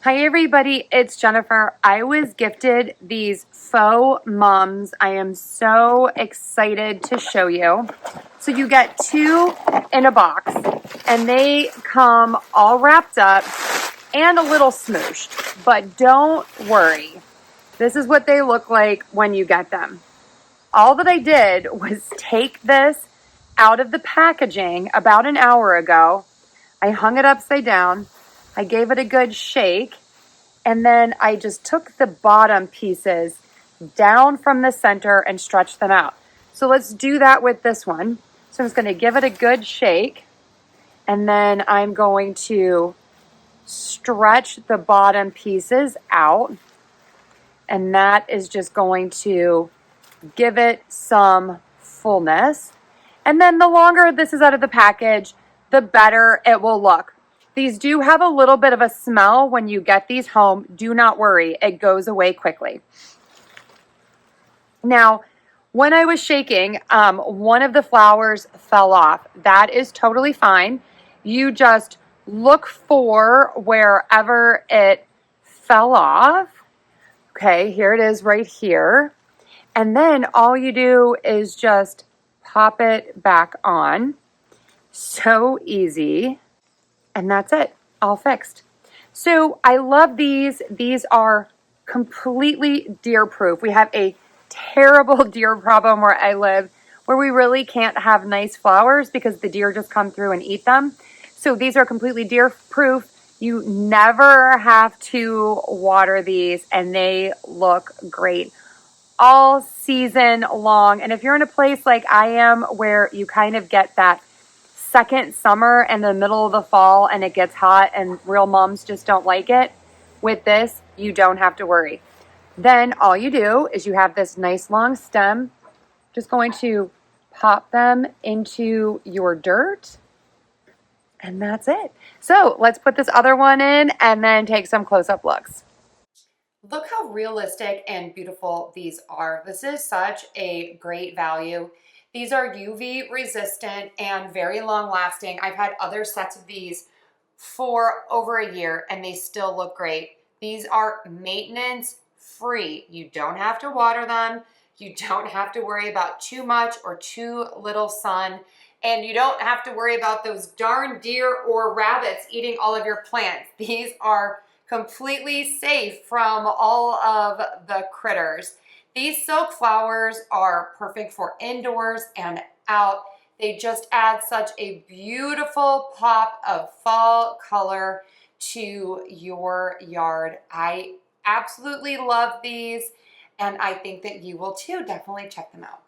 Hi everybody, it's Jennifer. I was gifted these faux mums. I am so excited to show you. So you get two in a box and they come all wrapped up and a little smooshed, but don't worry. This is what they look like when you get them. All that I did was take this out of the packaging about an hour ago. I hung it upside down. I gave it a good shake. And then I just took the bottom pieces down from the center and stretched them out. So let's do that with this one. So I'm just going to give it a good shake. And then I'm going to stretch the bottom pieces out. And that is just going to give it some fullness. And then the longer this is out of the package, the better it will look. These do have a little bit of a smell when you get these home. Do not worry, it goes away quickly. Now, when I was shaking, one of the flowers fell off. That is totally fine. You just look for wherever it fell off. Okay, here it is right here. And then all you do is just pop it back on. So easy. And that's it, all fixed. So I love these. These are completely deer proof. We have a terrible deer problem where I live, where we really can't have nice flowers because the deer just come through and eat them. So these are completely deer proof. You never have to water these and they look great all season long. And if you're in a place like I am where you kind of get that second summer and the middle of the fall and it gets hot and real mums just don't like it, with this, you don't have to worry. Then all you do is you have this nice long stem, just going to pop them into your dirt, and that's it. So let's put this other one in and then take some close-up looks. Look how realistic and beautiful these are. This is such a great value. These are UV resistant and very long lasting. I've had other sets of these for over a year and they still look great. These are maintenance free. You don't have to water them. You don't have to worry about too much or too little sun. And you don't have to worry about those darn deer or rabbits eating all of your plants. These are completely safe from all of the critters. These silk flowers are perfect for indoors and out. They just add such a beautiful pop of fall color to your yard. I absolutely love these, and I think that you will too. Definitely check them out.